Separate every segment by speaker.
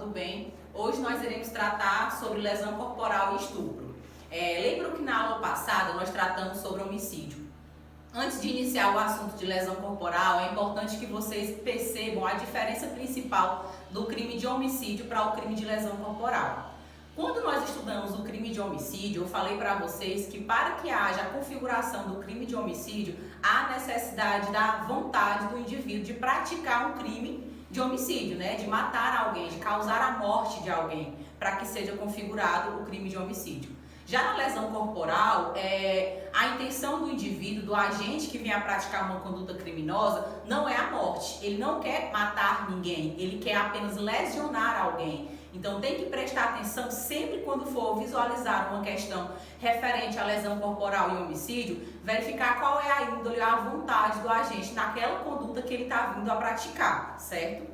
Speaker 1: tudo bem? Hoje nós iremos tratar sobre lesão corporal e estupro. Lembram que na aula passada nós tratamos sobre homicídio? Antes de iniciar o assunto de lesão corporal, é importante que vocês percebam a diferença principal do crime de homicídio para o crime de lesão corporal. Quando nós estudamos o crime de homicídio, eu falei para vocês que para que haja a configuração do crime de homicídio, há necessidade da vontade do indivíduo de praticar um crime de homicídio, né? De matar alguém, de causar a morte de alguém, para que seja configurado o crime de homicídio. Já na lesão corporal, a intenção do indivíduo, do agente que vem a praticar uma conduta criminosa, não é a morte. Ele não quer matar ninguém, ele quer apenas lesionar alguém. Então tem que prestar atenção sempre quando for visualizar uma questão referente à lesão corporal e homicídio, verificar qual é a índole, a vontade do agente naquela conduta que ele está vindo a praticar, certo?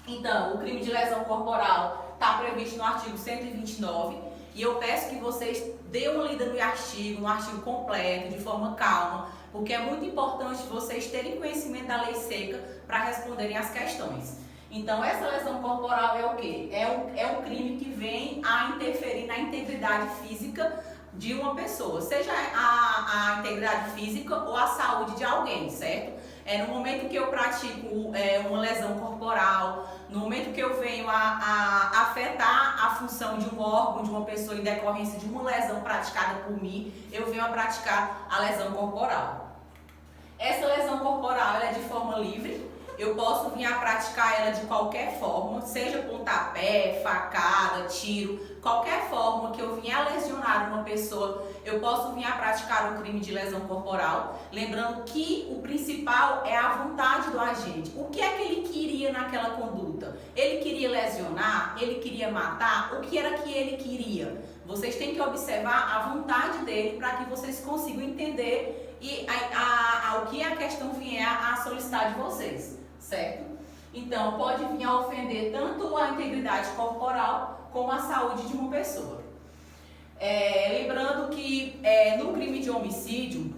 Speaker 1: Então, o crime de lesão corporal está previsto no artigo 129, e eu peço que vocês dêem uma lida no artigo completo, de forma calma, porque é muito importante vocês terem conhecimento da lei seca para responderem as questões. Então, essa lesão corporal é o quê? É um crime que vem a interferir na integridade física de uma pessoa, seja a integridade física ou a saúde de alguém, certo? No momento que eu pratico uma lesão corporal, no momento que eu venho a afetar a função de um órgão de uma pessoa em decorrência de uma lesão praticada por mim, eu venho a praticar a lesão corporal. Essa lesão corporal ela é de forma livre, eu posso vir a praticar ela de qualquer forma, seja pontapé, facada, tiro, qualquer forma que eu venha a lesionar uma pessoa, eu posso vir a praticar um crime de lesão corporal, lembrando que o principal é a vontade do agente. O que é que ele queria naquela conduta? Ele queria lesionar? Ele queria matar? O que era que ele queria? Vocês têm que observar a vontade dele para que vocês consigam entender o que a questão vier a solicitar de vocês, certo? Então, pode vir a ofender tanto a integridade corporal como a saúde de uma pessoa. Lembrando que no crime de homicídio,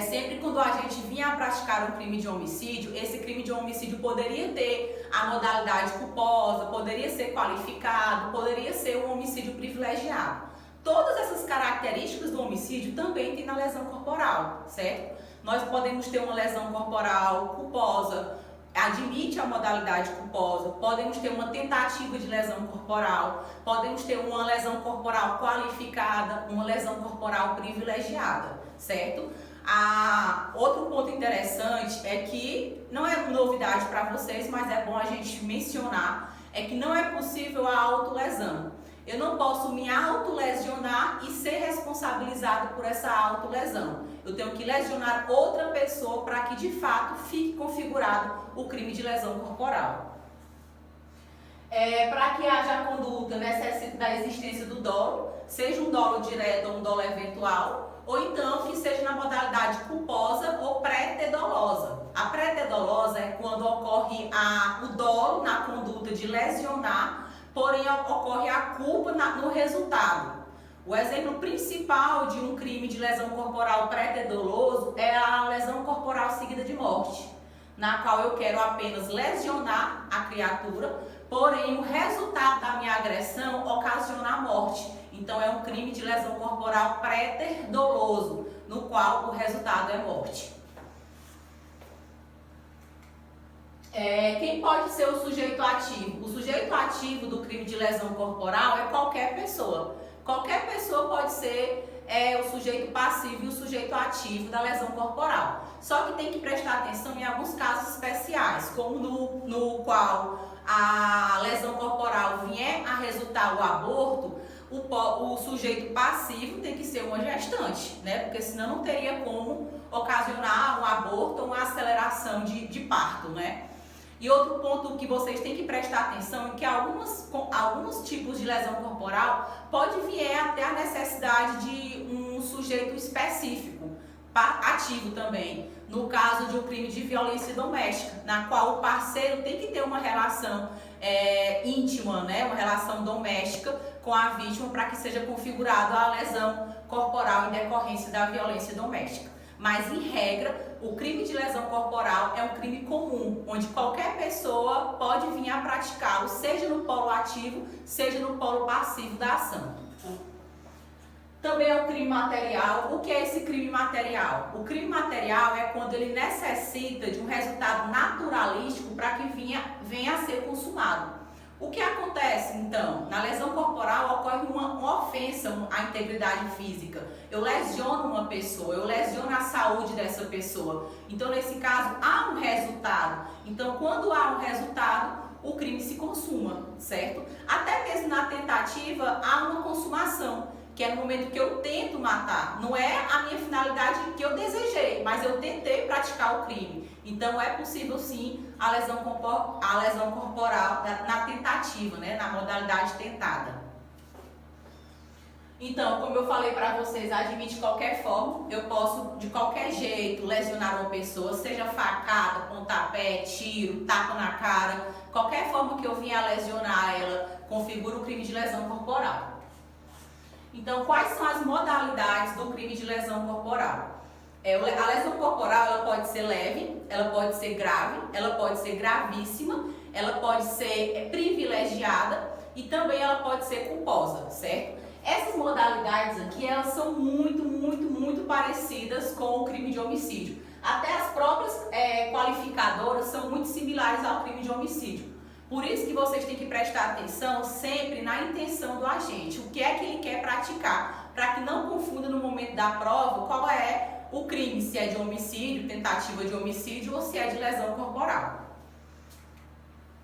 Speaker 1: sempre quando a gente vinha a praticar um crime de homicídio, esse crime de homicídio poderia ter a modalidade culposa, poderia ser qualificado, poderia ser um homicídio privilegiado. Todas essas características do homicídio também tem na lesão corporal, certo? Nós podemos ter uma lesão corporal culposa, admite a modalidade culposa, podemos ter uma tentativa de lesão corporal, podemos ter uma lesão corporal qualificada, uma lesão corporal privilegiada, certo? Outro ponto interessante é que, não é novidade para vocês, mas é bom a gente mencionar, é que não é possível a autolesão. Eu não posso me autolesionar e ser responsabilizado por essa autolesão. Eu tenho que lesionar outra pessoa para que de fato fique configurado o crime de lesão corporal. Para que haja a conduta, necessita da existência do dolo, seja um dolo direto ou um dolo eventual, ou então que seja na modalidade culposa ou pré-tedolosa. A pré-tedolosa é quando ocorre o dolo na conduta de lesionar, porém ocorre a culpa no resultado. O exemplo principal de um crime de lesão corporal pré-tedoloso é a lesão corporal seguida de morte, na qual eu quero apenas lesionar a criatura, porém o resultado da minha agressão ocasiona a morte. Então é um crime de lesão corporal pré-doloso, no qual o resultado é morte. Quem pode ser o sujeito ativo? O sujeito ativo do crime de lesão corporal é qualquer pessoa. Qualquer pessoa pode ser o sujeito passivo e o sujeito ativo da lesão corporal. Só que tem que prestar atenção em alguns casos especiais, como no qual a lesão corporal vier a resultar o aborto, o sujeito passivo tem que ser uma gestante, né? Porque senão não teria como ocasionar um aborto ou uma aceleração de parto, né? E outro ponto que vocês têm que prestar atenção é que alguns tipos de lesão corporal pode vir até a necessidade de um sujeito específico, ativo também. No caso de um crime de violência doméstica, na qual o parceiro tem que ter uma relação íntima, né? Uma relação doméstica com a vítima para que seja configurada a lesão corporal em decorrência da violência doméstica. mas em regra, o crime de lesão corporal é um crime comum, onde qualquer pessoa pode vir a praticá-lo, seja no polo ativo, seja no polo passivo da ação. Também é um crime material. O que é esse crime material? O crime material é quando ele necessita de um resultado naturalístico para que venha a ser consumado. O que acontece, então? Na lesão corporal ocorre uma ofensa à integridade física. Eu lesiono uma pessoa, eu lesiono a saúde dessa pessoa. Então, nesse caso, há um resultado. Então, quando há um resultado, o crime se consuma, certo? Até mesmo na tentativa, há uma consumação, que é no momento que eu tento matar. Não é a minha finalidade que eu desejei, mas eu tentei praticar o crime. Então, é possível sim a lesão corporal na tentativa, né? Na modalidade tentada. Então, como eu falei para vocês, admite qualquer forma, eu posso de qualquer jeito lesionar uma pessoa, seja facada, pontapé, tiro, tapa na cara, qualquer forma que eu venha a lesionar ela, configura o crime de lesão corporal. Então, quais são as modalidades do crime de lesão corporal? A lesão corporal ela pode ser leve, ela pode ser grave, ela pode ser gravíssima, ela pode ser privilegiada e também ela pode ser culposa, certo? Essas modalidades aqui, elas são muito parecidas com o crime de homicídio. Até as próprias qualificadoras são muito similares ao crime de homicídio. Por isso que vocês têm que prestar atenção sempre na intenção do agente. O que é que ele quer praticar, para que não confunda no momento da prova qual é o crime, se é de homicídio, tentativa de homicídio ou se é de lesão corporal.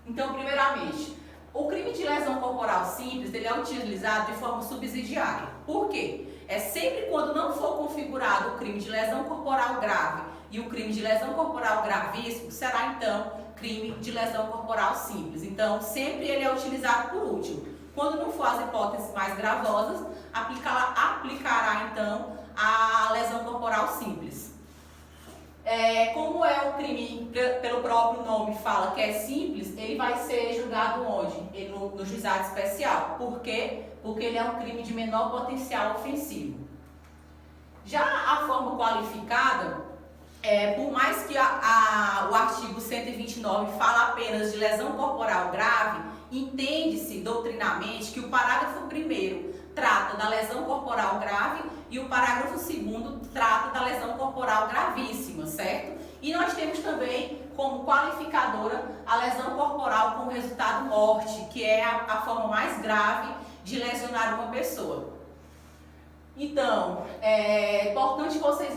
Speaker 1: Então, primeiramente, o crime de lesão corporal simples, ele é utilizado de forma subsidiária. Por quê? É sempre quando não for configurado o crime de lesão corporal grave e o crime de lesão corporal gravíssimo, será então crime de lesão corporal simples. Então, sempre ele é utilizado por último. Quando não for as hipóteses mais gravosas, aplicará então a lesão corporal simples. Como é um crime, pelo próprio nome fala que é simples, ele vai ser julgado onde? No juizado especial. Por quê? Porque ele é um crime de menor potencial ofensivo. Já a forma qualificada, por mais que o artigo 129 fala apenas de lesão corporal grave, entende-se doutrinamente que o parágrafo 1º trata da lesão corporal grave e o parágrafo 2º trata da lesão corporal gravíssima, certo? E nós temos também como qualificadora a lesão corporal com resultado morte, que é a forma mais grave de lesionar uma pessoa. Então, é importante vocês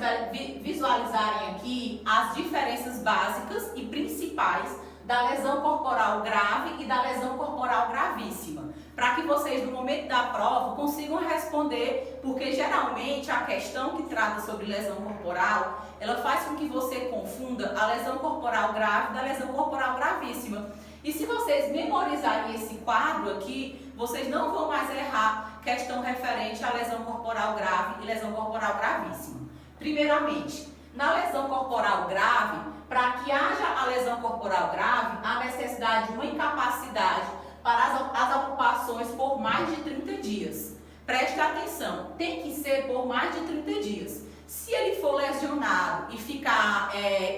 Speaker 1: visualizarem aqui as diferenças básicas e principais da lesão corporal grave e da lesão corporal gravíssima, para que vocês, no momento da prova, consigam responder, porque geralmente a questão que trata sobre lesão corporal, ela faz com que você confunda a lesão corporal grave da lesão corporal gravíssima. E se vocês memorizarem esse quadro aqui, vocês não vão mais errar questão referente à lesão corporal grave e lesão corporal gravíssima. Primeiramente, na lesão corporal grave, para que haja a lesão corporal grave, há necessidade de uma incapacidade para as ocupações por mais de 30 dias. Preste atenção, tem que ser por mais de 30 dias. Se ele for lesionado e ficar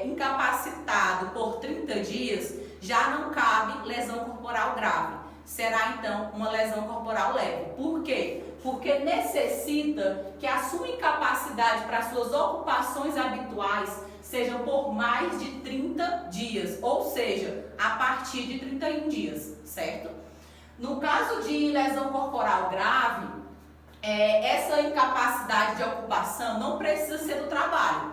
Speaker 1: incapacitado por 30 dias, já não cabe lesão corporal grave. Será então uma lesão corporal leve. Por quê? Porque necessita que a sua incapacidade para suas ocupações habituais sejam por mais de 30 dias, ou seja, a partir de 31 dias, certo? No caso de lesão corporal grave, essa incapacidade de ocupação não precisa ser do trabalho.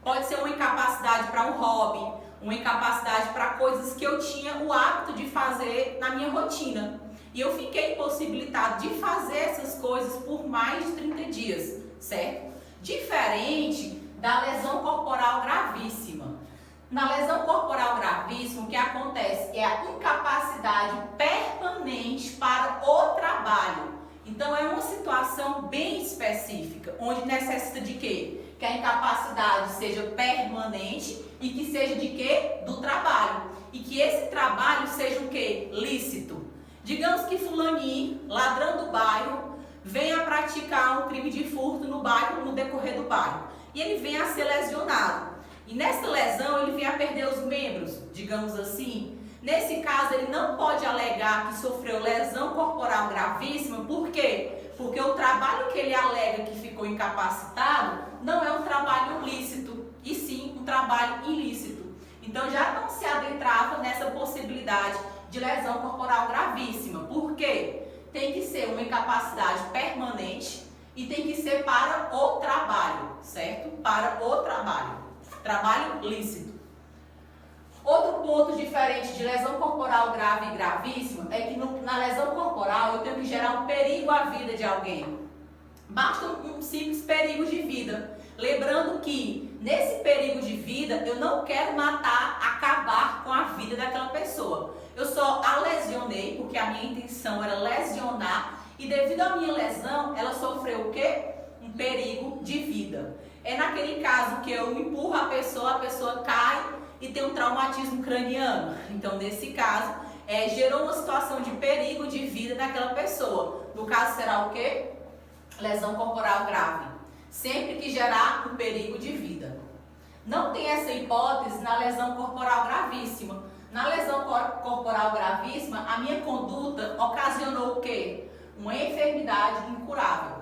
Speaker 1: Pode ser uma incapacidade para um hobby, uma incapacidade para coisas que eu tinha o hábito de fazer na minha rotina. E eu fiquei impossibilitado de fazer essas coisas por mais de 30 dias, certo? Diferente da lesão corporal gravíssima. Na lesão corporal gravíssima, o que acontece é a incapacidade permanente para o trabalho. Então, é uma situação bem específica, onde necessita de quê? Que a incapacidade seja permanente e que seja de quê? Do trabalho. E que esse trabalho seja o quê? Lícito. Digamos que fulaninho, ladrão do bairro, venha praticar um crime de furto no bairro, no decorrer do bairro. e ele vem a ser lesionado. E nessa lesão ele vem a perder os membros, digamos assim. Nesse caso ele não pode alegar que sofreu lesão corporal gravíssima, por quê? Porque o trabalho que ele alega que ficou incapacitado não é um trabalho lícito, e sim um trabalho ilícito. Então já não se adentrava nessa possibilidade de lesão corporal gravíssima. Por quê? Tem que ser uma incapacidade permanente e tem que ser para o trabalho, certo? Para o trabalho. Trabalho lícito. Outro ponto diferente de lesão corporal grave e gravíssima é que na lesão corporal eu tenho que gerar um perigo à vida de alguém. Basta um simples perigo de vida. Lembrando que nesse perigo de vida eu não quero matar, acabar com a vida daquela pessoa. Eu só a lesionei porque a minha intenção era lesionar e devido à minha lesão ela sofreu o quê? Um perigo de vida. É naquele caso que eu empurro a pessoa cai e tem um traumatismo craniano. Então, nesse caso, gerou uma situação de perigo de vida naquela pessoa. No caso, será o quê? Lesão corporal grave. Sempre que gerar um perigo de vida. Não tem essa hipótese na lesão corporal gravíssima. Na lesão corporal gravíssima, a minha conduta ocasionou o quê? Uma enfermidade incurável.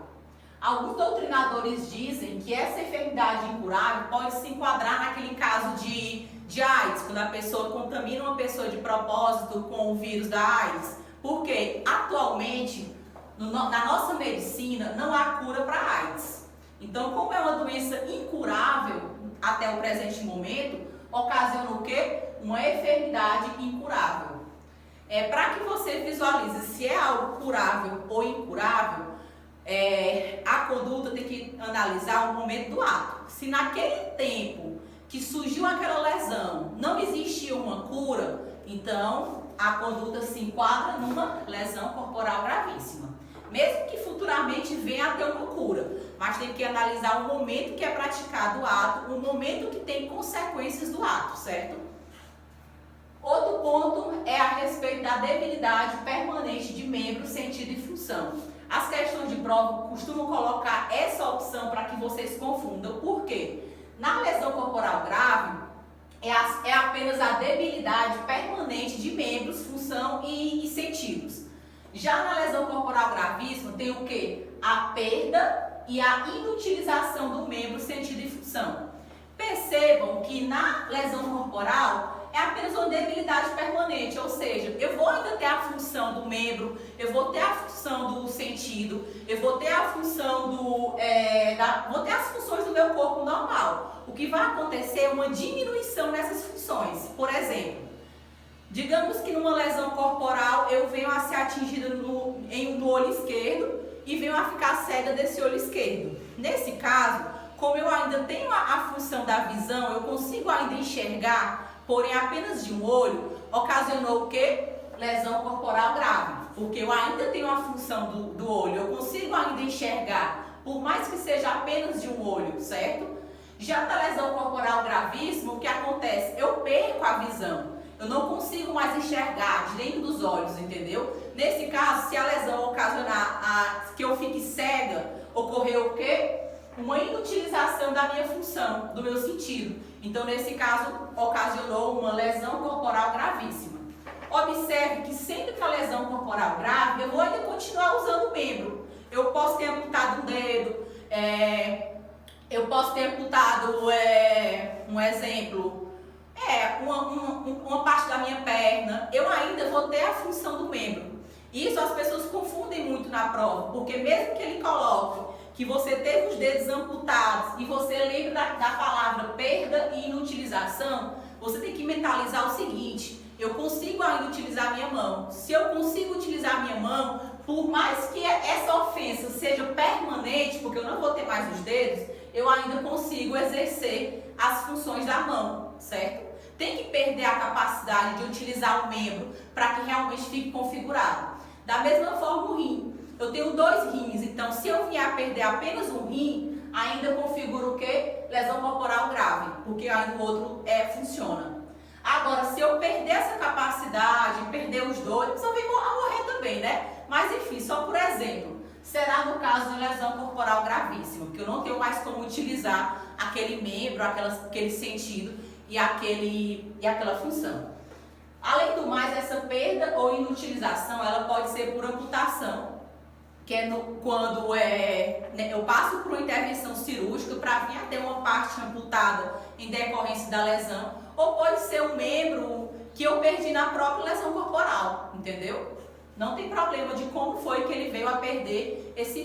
Speaker 1: Alguns doutrinadores dizem que essa enfermidade incurável pode se enquadrar naquele caso de AIDS, quando a pessoa contamina uma pessoa de propósito com o vírus da AIDS. Porque atualmente, na nossa medicina, não há cura para AIDS. Então, como é uma doença incurável até o presente momento, ocasiona o quê? Uma enfermidade incurável. Para que você visualize se é algo curável ou incurável, a conduta tem que analisar o momento do ato. Se naquele tempo que surgiu aquela lesão não existia uma cura, então a conduta se enquadra numa lesão corporal gravíssima. Mesmo que futuramente venha a ter uma cura, mas tem que analisar o momento que é praticado o ato, o momento que tem consequências do ato, certo? Outro ponto é a respeito da debilidade permanente de membro, sentido e função. As questões de prova costumam colocar essa opção para que vocês confundam. Por quê? Na lesão corporal grave, é apenas a debilidade permanente de membros, função e sentidos. Já na lesão corporal gravíssima, tem o quê? A perda e a inutilização do membro, sentido e função. Percebam que na lesão corporal é apenas uma debilidade permanente, ou seja, eu vou ainda ter a função do membro, eu vou ter a função do sentido, eu vou ter a função vou ter as funções do meu corpo normal. O que vai acontecer é uma diminuição nessas funções. Por exemplo, digamos que numa lesão corporal eu venho a ser atingida no olho esquerdo e venho a ficar cega desse olho esquerdo. Nesse caso, como eu ainda tenho a função da visão, eu consigo ainda enxergar, porém apenas de um olho, ocasionou o quê? Lesão corporal grave. Porque eu ainda tenho a função do olho, eu consigo ainda enxergar, por mais que seja apenas de um olho, certo? Já na lesão corporal gravíssima, o que acontece? Eu perco a visão. Eu não consigo mais enxergar de dentro dos olhos, entendeu? Nesse caso, se a lesão ocasionar que eu fique cega, ocorreu o quê? Uma inutilização da minha função, do meu sentido. Então, nesse caso, ocasionou uma lesão corporal gravíssima. Observe que sempre que a lesão corporal grave, eu vou ainda continuar usando o membro. Eu posso ter amputado um dedo, eu posso ter amputado, um exemplo, uma parte da minha perna. Eu ainda vou ter a função do membro. Isso as pessoas confundem muito na prova, porque mesmo que ele coloque que você teve os dedos amputados e você lembra da palavra perda e inutilização, você tem que mentalizar o seguinte: eu consigo ainda utilizar a minha mão. Se eu consigo utilizar a minha mão, por mais que essa ofensa seja permanente, porque eu não vou ter mais os dedos, eu ainda consigo exercer as funções da mão, certo? Tem que perder a capacidade de utilizar o membro para que realmente fique configurado. Da mesma forma o rim. Eu tenho 2 rins, então se eu vier a perder apenas um rim, ainda configura o quê? Lesão corporal grave, porque ainda o outro funciona. Agora, se eu perder essa capacidade, perder os 2, a pessoa vem a morrer também, né? Mas enfim, só por exemplo, será no caso de lesão corporal gravíssima, porque eu não tenho mais como utilizar aquele membro, aquele sentido e aquela função. Além do mais, essa perda ou inutilização, ela pode ser por amputação, que é quando eu passo por uma intervenção cirúrgica para vir a ter uma parte amputada em decorrência da lesão, ou pode ser um membro que eu perdi na própria lesão corporal, entendeu? Não tem problema de como foi que ele veio a perder esse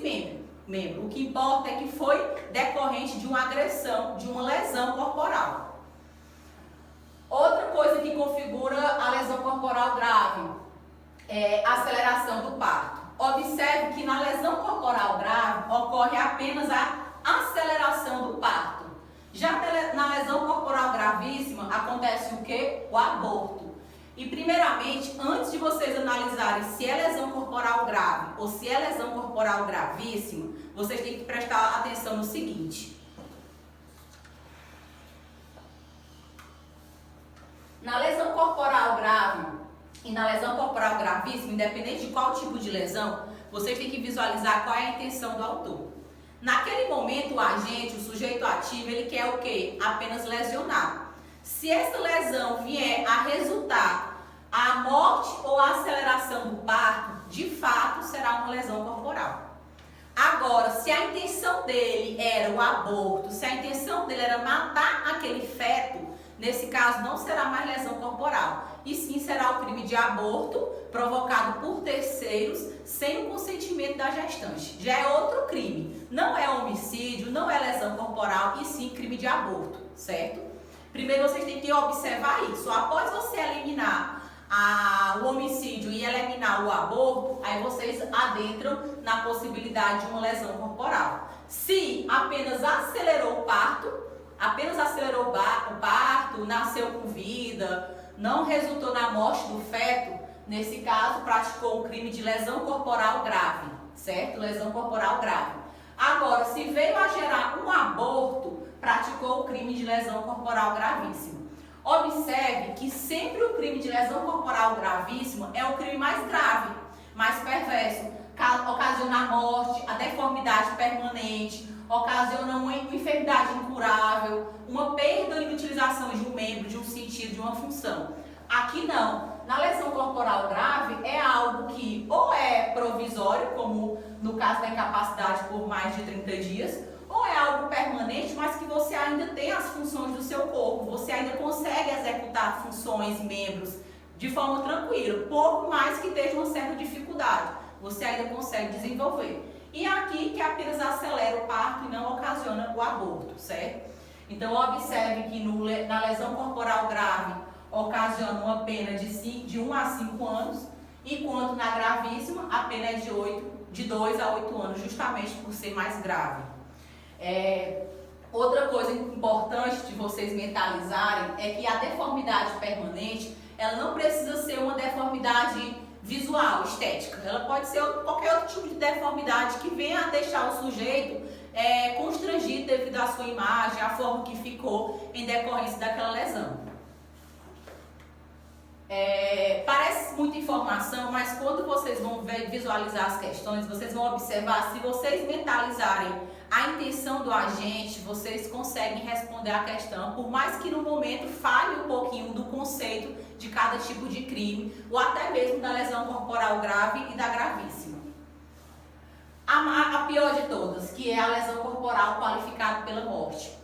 Speaker 1: membro. O que importa é que foi decorrente de uma agressão, de uma lesão corporal. Outra coisa que configura a lesão corporal grave é a aceleração do parto. Observe que na lesão corporal grave ocorre apenas a aceleração do parto. Já na lesão corporal gravíssima acontece o quê? O aborto. E primeiramente, antes de vocês analisarem se é lesão corporal grave ou se é lesão corporal gravíssima, vocês têm que prestar atenção no seguinte. Na lesão corporal grave e na lesão corporal gravíssima, independente de qual tipo de lesão, vocês têm que visualizar qual é a intenção do autor. Naquele momento, o agente, o sujeito ativo, ele quer o quê? Apenas lesionar. Se essa lesão vier a resultar a morte ou a aceleração do parto, de fato será uma lesão corporal. Agora, se a intenção dele era o aborto, se a intenção dele era matar aquele feto, nesse caso não será mais lesão corporal, e sim será o crime de aborto provocado por terceiros sem o consentimento da gestante. Já é outro crime, não é homicídio, não é lesão corporal, e sim crime de aborto, certo? Primeiro vocês têm que observar isso. Após você eliminar o homicídio e eliminar o aborto, aí vocês adentram na possibilidade de uma lesão corporal. Se apenas acelerou o parto, nasceu com vida, não resultou na morte do feto, nesse caso praticou um crime de lesão corporal grave, certo? Lesão corporal grave. Agora, se veio a gerar um aborto, praticou o crime de lesão corporal gravíssima. Observe que sempre o crime de lesão corporal gravíssima é o crime mais grave, mais perverso, ocasiona a morte, a deformidade permanente, ocasiona uma enfermidade incurável, uma perda ou inutilização de um membro, de um sentido, de uma função. Aqui não. Na lesão corporal grave é algo que ou é provisório, como no caso da incapacidade por mais de 30 dias, ou é algo permanente, mas que você ainda tem as funções do seu corpo, você ainda consegue executar funções, membros, de forma tranquila, por mais que tenha uma certa dificuldade, você ainda consegue desenvolver. E aqui que apenas acelera o parto e não ocasiona o aborto, certo? Então observe que na lesão corporal grave ocasiona uma pena de 1 a 5 anos, enquanto na gravíssima a pena é de 2 a 8 anos, justamente por ser mais grave. Outra coisa importante de vocês mentalizarem é que a deformidade permanente, ela não precisa ser uma deformidade visual, estética. Ela pode ser qualquer outro tipo de deformidade que venha a deixar o sujeito constrangido devido à sua imagem, à forma que ficou em decorrência daquela lesão. Parece muita informação, mas quando vocês vão visualizar as questões, vocês vão observar, se vocês mentalizarem a intenção do agente, vocês conseguem responder a questão, por mais que no momento falhe um pouquinho do conceito de cada tipo de crime, ou até mesmo da lesão corporal grave e da gravíssima. A pior de todas, que é a lesão corporal qualificada pela morte.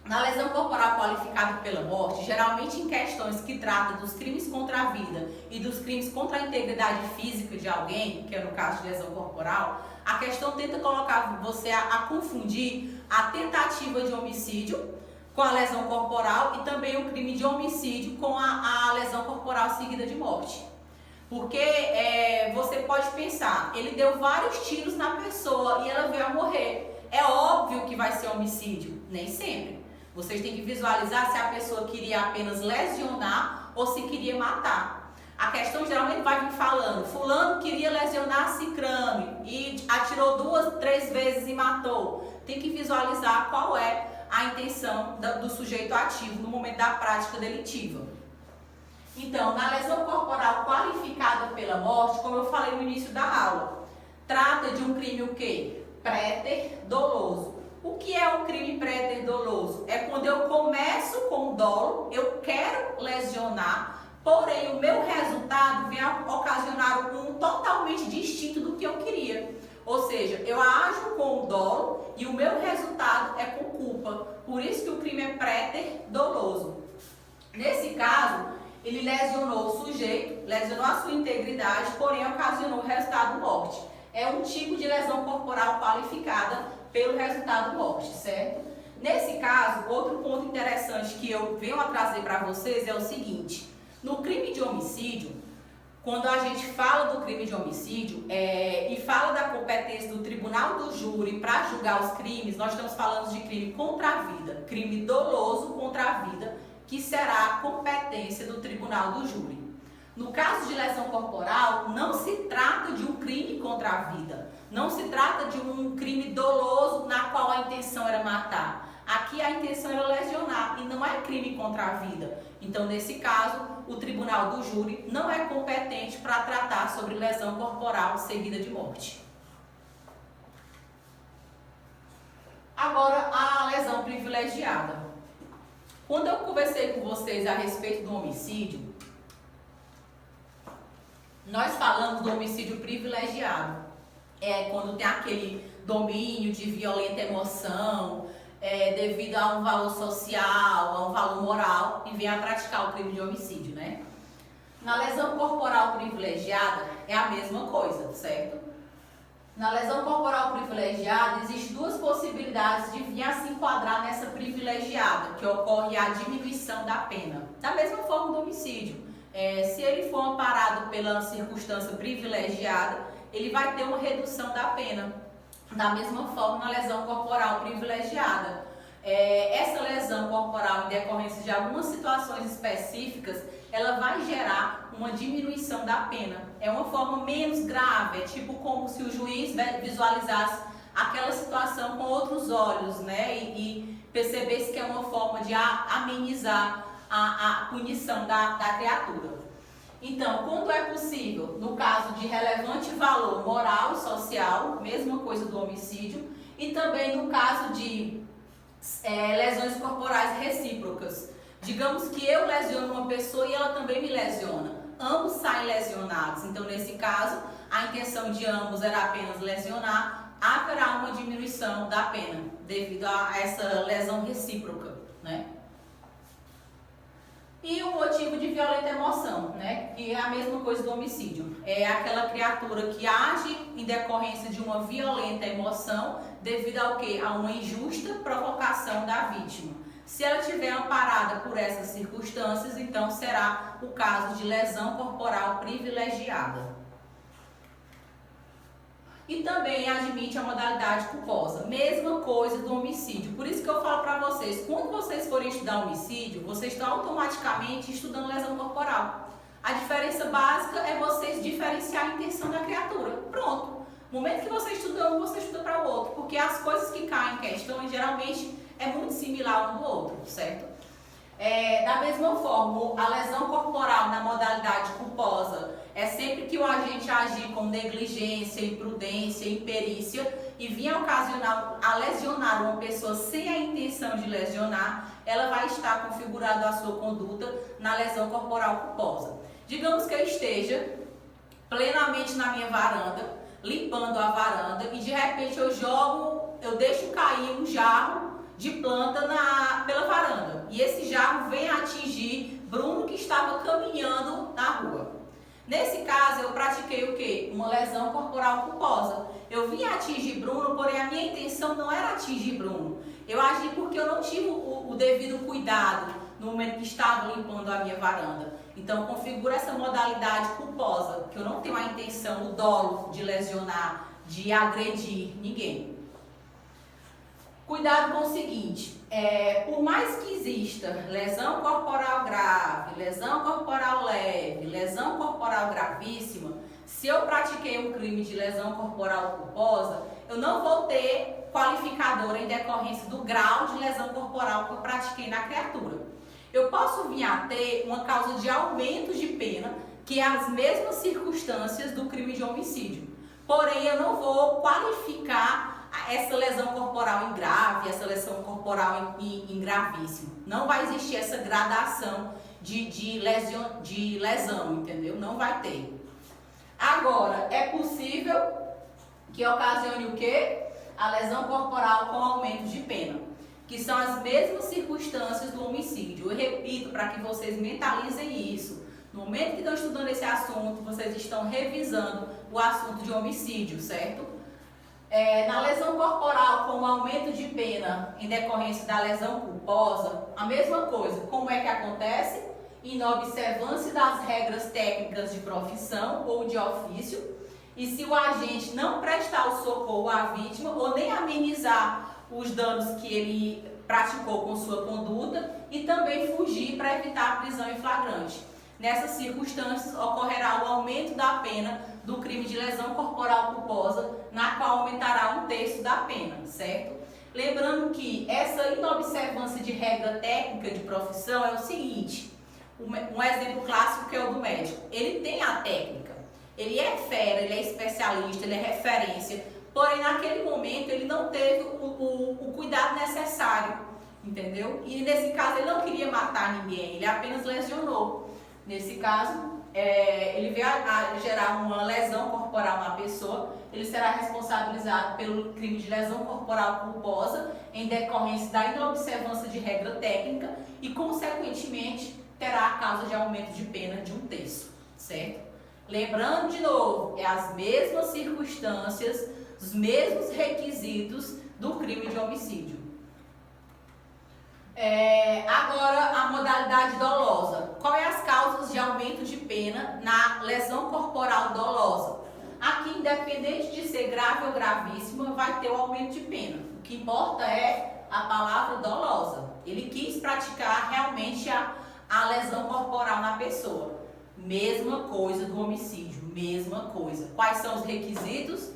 Speaker 1: Na lesão corporal qualificada pela morte, geralmente em questões que tratam dos crimes contra a vida e dos crimes contra a integridade física de alguém, que é no caso de lesão corporal, a questão tenta colocar você a confundir a tentativa de homicídio com a lesão corporal e também o crime de homicídio com a lesão corporal seguida de morte. Porque você pode pensar, ele deu vários tiros na pessoa e ela veio a morrer. É óbvio que vai ser homicídio, nem sempre. Vocês têm que visualizar se a pessoa queria apenas lesionar ou se queria matar. A questão geralmente vai vir falando, fulano queria lesionar cicrano e atirou 2, 3 vezes e matou. Tem que visualizar qual é a intenção do sujeito ativo no momento da prática delitiva. Então, na lesão corporal qualificada pela morte, como eu falei no início da aula, trata de um crime o quê? Préter doloso. O que é um crime préter doloso? É quando eu começo com dolo, eu quero lesionar, porém o meu resultado vem a ocasionar um totalmente distinto do que eu queria. Ou seja, eu ajo com dolo e o meu resultado é com culpa. Por isso que o crime é préter doloso. Nesse caso, ele lesionou o sujeito, lesionou a sua integridade, porém ocasionou o resultado morte. É um tipo de lesão corporal qualificada pelo resultado morte, certo? Nesse caso, outro ponto interessante que eu venho a trazer para vocês é o seguinte: no crime de homicídio, quando a gente fala do crime de homicídio e fala da competência do tribunal do júri para julgar os crimes, nós estamos falando de crime contra a vida, crime doloso contra a vida, que será a competência do tribunal do júri. No caso de lesão corporal, não se trata de um crime contra a vida, não se trata de um crime doloso na qual a intenção era matar. Aqui a intenção era lesionar e não é crime contra a vida. Então, nesse caso, o tribunal do júri não é competente para tratar sobre lesão corporal seguida de morte. Agora, a lesão privilegiada. Quando eu conversei com vocês a respeito do homicídio, nós falamos do homicídio privilegiado. Quando tem aquele domínio de violenta emoção, devido a um valor social, a um valor moral, e vem a praticar o crime de homicídio, né? Na lesão corporal privilegiada é a mesma coisa, certo? Na lesão corporal privilegiada, existem duas possibilidades de vir a se enquadrar nessa privilegiada, que ocorre a diminuição da pena. Da mesma forma do homicídio. Se ele for amparado pela circunstância privilegiada, ele vai ter uma redução da pena. Da mesma forma, na lesão corporal privilegiada. Essa lesão corporal, em decorrência de algumas situações específicas, ela vai gerar uma diminuição da pena. É uma forma menos grave, é tipo como se o juiz visualizasse aquela situação com outros olhos, né? E percebesse que é uma forma de amenizar a punição da criatura. Então, quando é possível, no caso de relevante valor moral e social, mesma coisa do homicídio, e também no caso de lesões corporais recíprocas. Digamos que eu lesiono uma pessoa e ela também me lesiona. Ambos saem lesionados. Então, nesse caso, a intenção de ambos era apenas lesionar, haverá uma diminuição da pena devido a essa lesão recíproca, né? E o motivo de violenta emoção, né? Que é a mesma coisa do homicídio. É aquela criatura que age em decorrência de uma violenta emoção devido ao quê? A uma injusta provocação da vítima. Se ela estiver amparada por essas circunstâncias, então será o caso de lesão corporal privilegiada. E também admite a modalidade culposa, mesma coisa do homicídio. Por isso que eu falo para vocês, quando vocês forem estudar homicídio, vocês estão automaticamente estudando lesão corporal. A diferença básica é vocês diferenciar a intenção da criatura. Pronto. No momento que você estuda um, você estuda para o outro, porque as coisas que caem em questão, geralmente, é muito similar um do outro, certo? Da mesma forma, a lesão corporal na modalidade culposa é sempre que o agente agir com negligência, imprudência, imperícia e vir a lesionar uma pessoa sem a intenção de lesionar, ela vai estar configurando a sua conduta na lesão corporal culposa. Digamos que eu esteja plenamente na minha varanda, limpando a varanda e de repente eu deixo cair um jarro de planta pela varanda. E esse jarro vem atingir Bruno, que estava caminhando na rua. Nesse caso, eu pratiquei o quê? Uma lesão corporal culposa. Eu vim atingir Bruno, porém a minha intenção não era atingir Bruno. Eu agi porque eu não tive o devido cuidado no momento que estava limpando a minha varanda. Então, configura essa modalidade culposa, que eu não tenho a intenção, o dolo de lesionar, de agredir ninguém. Cuidado com o seguinte, por mais que exista lesão corporal grave, lesão corporal leve, lesão corporal gravíssima, se eu pratiquei um crime de lesão corporal culposa, eu não vou ter qualificador em decorrência do grau de lesão corporal que eu pratiquei na criatura. Eu posso vir a ter uma causa de aumento de pena, que é as mesmas circunstâncias do crime de homicídio. porém eu não vou qualificar essa lesão corporal em grave, essa lesão corporal em gravíssimo. Não vai existir essa gradação de lesão, entendeu? Não vai ter. Agora, é possível que ocasione o quê? A lesão corporal com aumento de pena, que são as mesmas circunstâncias do homicídio. Eu repito para que vocês mentalizem isso. No momento que estão estudando esse assunto, vocês estão revisando o assunto de homicídio, certo? Na lesão corporal com aumento de pena em decorrência da lesão culposa, a mesma coisa. Como é que acontece? Inobservância das regras técnicas de profissão ou de ofício, e se o agente não prestar o socorro à vítima ou nem amenizar os danos que ele praticou com sua conduta, e também fugir para evitar a prisão em flagrante. Nessas circunstâncias, ocorrerá o aumento da pena do crime de lesão corporal culposa, na qual aumentará 1/3 da pena, certo? Lembrando que essa inobservância de regra técnica de profissão é o seguinte: um exemplo clássico que é o do médico. Ele tem a técnica, ele é fera, ele é especialista, ele é referência, porém naquele momento ele não teve o cuidado necessário, entendeu? E nesse caso ele não queria matar ninguém, ele apenas lesionou. Nesse caso, ele veio a gerar uma lesão corporal na pessoa, ele será responsabilizado pelo crime de lesão corporal culposa em decorrência da inobservância de regra técnica e, consequentemente, terá a causa de aumento de pena de 1/3, certo? Lembrando de novo, é as mesmas circunstâncias, os mesmos requisitos do crime de homicídio. Agora, a modalidade dolosa. Qual é as causas de aumento de pena na lesão corporal dolosa? Aqui, independente de ser grave ou gravíssima, vai ter o aumento de pena. O que importa é a palavra dolosa. Ele quis praticar realmente a lesão corporal na pessoa. Mesma coisa do homicídio, mesma coisa. Quais são os requisitos?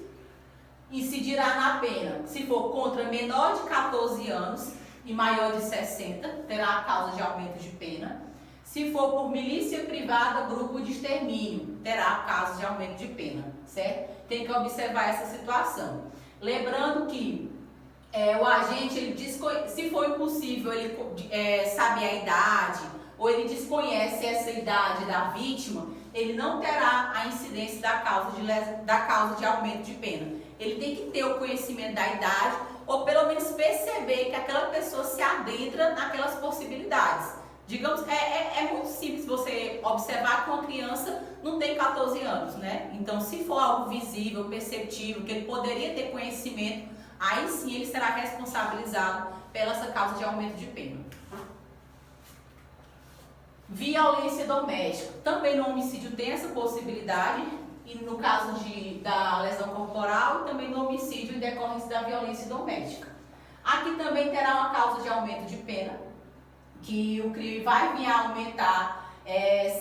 Speaker 1: Incidirá na pena. Se for contra menor de 14 anos e maior de 60, terá a causa de aumento de pena. Se for por milícia privada, grupo de extermínio, terá a causa de aumento de pena, certo? Tem que observar essa situação. Lembrando que o agente, se for impossível ele saber a idade, ou ele desconhece essa idade da vítima, ele não terá a incidência da causa de aumento de pena. Ele tem que ter o conhecimento da idade, ou pelo menos perceber que aquela pessoa se adentra naquelas possibilidades. Digamos, é muito simples você observar que uma criança não tem 14 anos, né? Então, se for algo visível, perceptível, que ele poderia ter conhecimento, aí sim ele será responsabilizado pela essa causa de aumento de pena. Violência doméstica. Também no homicídio tem essa possibilidade, e no caso da lesão corporal, e também no homicídio em decorrência da violência doméstica. Aqui também terá uma causa de aumento de pena, que o crime vai vir a aumentar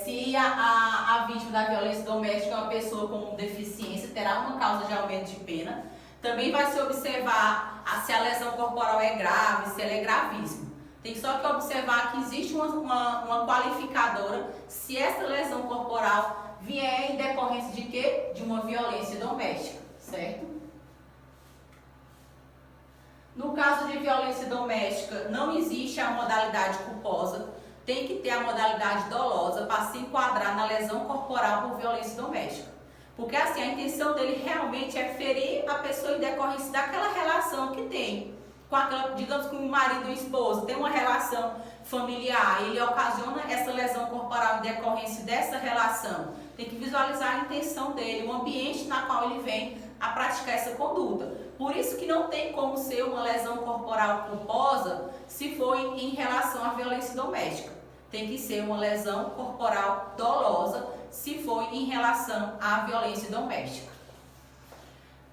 Speaker 1: se a vítima da violência doméstica é uma pessoa com deficiência, terá uma causa de aumento de pena. Também vai se observar se a lesão corporal é grave, se ela é gravíssima. Tem só que observar que existe uma qualificadora se essa lesão corporal vier em decorrência de quê? De uma violência doméstica, certo? No caso de violência doméstica, não existe a modalidade culposa, tem que ter a modalidade dolosa para se enquadrar na lesão corporal por violência doméstica. Porque assim, a intenção dele realmente é ferir a pessoa em decorrência daquela relação que tem. Com aquela, digamos que o marido e a esposa tem uma relação familiar, ele ocasiona essa lesão corporal em decorrência dessa relação. Tem que visualizar a intenção dele, o ambiente na qual ele vem a praticar essa conduta. Por isso que não tem como ser uma lesão corporal culposa se for em relação à violência doméstica. Tem que ser uma lesão corporal dolosa se for em relação à violência doméstica.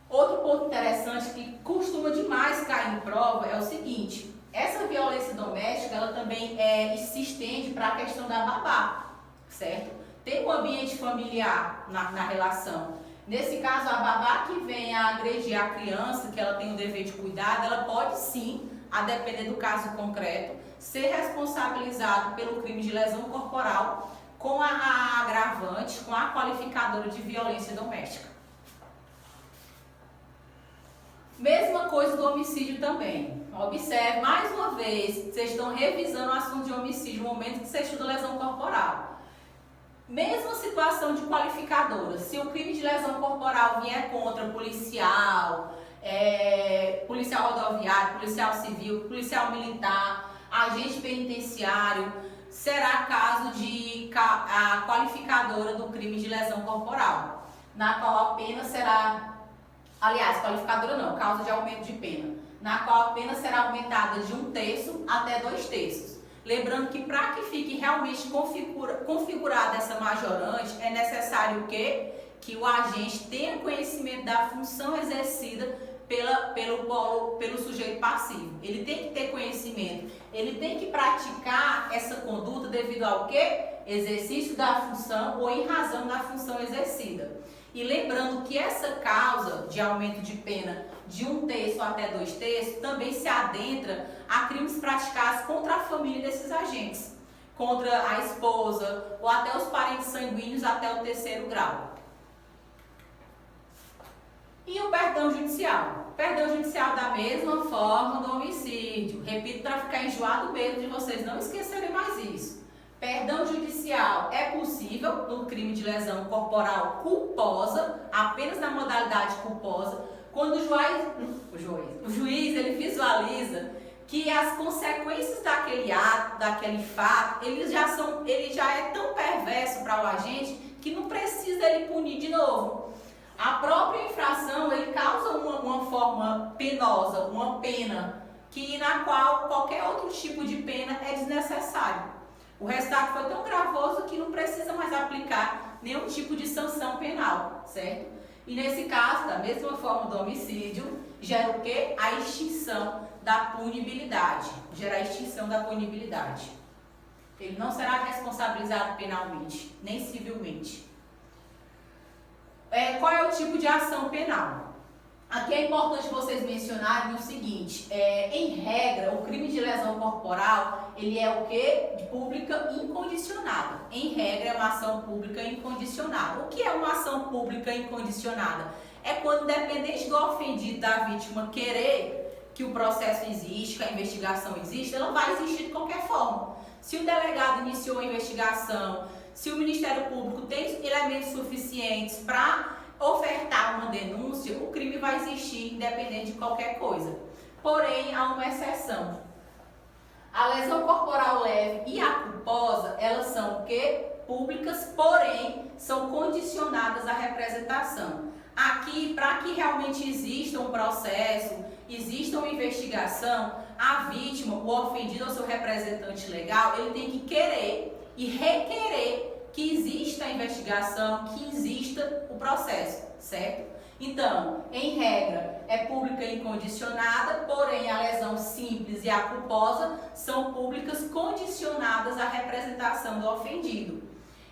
Speaker 1: Outro ponto interessante que costuma demais cair em prova é o seguinte: essa violência doméstica ela também se estende para a questão da babá, certo? Tem um ambiente familiar na relação. Nesse caso, a babá que vem a agredir a criança, que ela tem o dever de cuidado, ela pode sim, a depender do caso concreto, ser responsabilizada pelo crime de lesão corporal com a agravante, com a qualificadora de violência doméstica. Mesma coisa do homicídio também. Observe, mais uma vez, vocês estão revisando o assunto de homicídio no momento que você estuda lesão corporal. Mesma situação de qualificadora. Se o crime de lesão corporal vier contra policial, policial rodoviário, policial civil, policial militar, agente penitenciário, será caso de a qualificadora do crime de lesão corporal, na qual a pena será, aliás, qualificadora não, causa de aumento de pena, na qual a pena será aumentada de 1/3 até 2/3. Lembrando que para que fique realmente configurada essa majorante, é necessário o quê? Que o agente tenha conhecimento da função exercida pelo sujeito passivo. Ele tem que ter conhecimento, ele tem que praticar essa conduta devido ao quê? Exercício da função ou em razão da função exercida. E lembrando que essa causa de aumento de pena de 1/3 até 2/3 também se adentra a crimes praticados contra a família desses agentes, contra a esposa ou até os parentes sanguíneos até o 3º grau. E o perdão judicial? O perdão judicial da mesma forma do homicídio. Repito para ficar enjoado mesmo de vocês não esquecerem mais isso. Perdão judicial é possível no crime de lesão corporal culposa, apenas na modalidade culposa, quando o juiz ele visualiza que as consequências daquele ato, daquele fato, ele já é tão perverso para o agente que não precisa ele punir de novo. A própria infração ele causa uma forma penosa, uma pena na qual qualquer outro tipo de pena é desnecessário. O resultado foi tão gravoso que não precisa mais aplicar nenhum tipo de sanção penal, certo? E nesse caso, da mesma forma do homicídio, gera o quê? A extinção da punibilidade. Gera a extinção da punibilidade. Ele não será responsabilizado penalmente, nem civilmente. Qual é o tipo de ação penal? Aqui é importante vocês mencionarem o seguinte, em regra, o crime de lesão corporal, ele é o quê? De pública incondicionada. Em regra, é uma ação pública incondicionada. O que é uma ação pública incondicionada? É quando, independente do ofendido, da vítima, querer que o processo existe, que a investigação existe, ela vai existir de qualquer forma. Se o delegado iniciou a investigação, se o Ministério Público tem elementos suficientes para ofertar uma denúncia, o crime vai existir independente de qualquer coisa. Porém, há uma exceção. A lesão corporal leve e a culposa, elas são o quê? Públicas, porém, são condicionadas à representação. Aqui, para que realmente exista um processo, exista uma investigação, a vítima, o ofendido ou seu representante legal, ele tem que querer e requerer que exista a investigação, que exista o processo, certo? Então, em regra, é pública incondicionada, porém a lesão simples e a culposa são públicas condicionadas à representação do ofendido.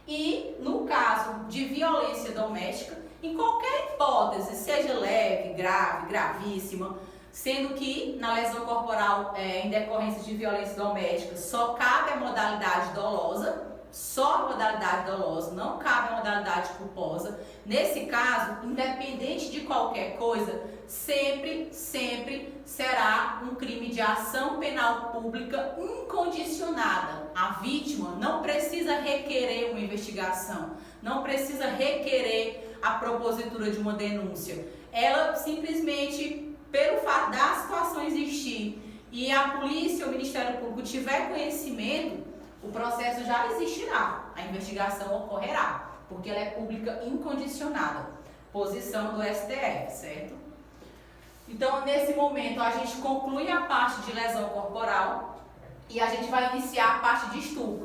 Speaker 1: E, no caso de violência doméstica, em qualquer hipótese, seja leve, grave, gravíssima, sendo que na lesão corporal em decorrência de violência doméstica só cabe a modalidade dolosa, só a modalidade dolosa, não cabe a modalidade culposa. Nesse caso, independente de qualquer coisa, sempre será um crime de ação penal pública incondicionada. A vítima não precisa requerer uma investigação, não precisa requerer a propositura de uma denúncia. Ela simplesmente, pelo fato da situação existir e a polícia ou o Ministério Público tiver conhecimento, o processo já existirá, a investigação ocorrerá, porque ela é pública incondicionada. Posição do STF, certo? Então, nesse momento, a gente conclui a parte de lesão corporal e a gente vai iniciar a parte de estupro.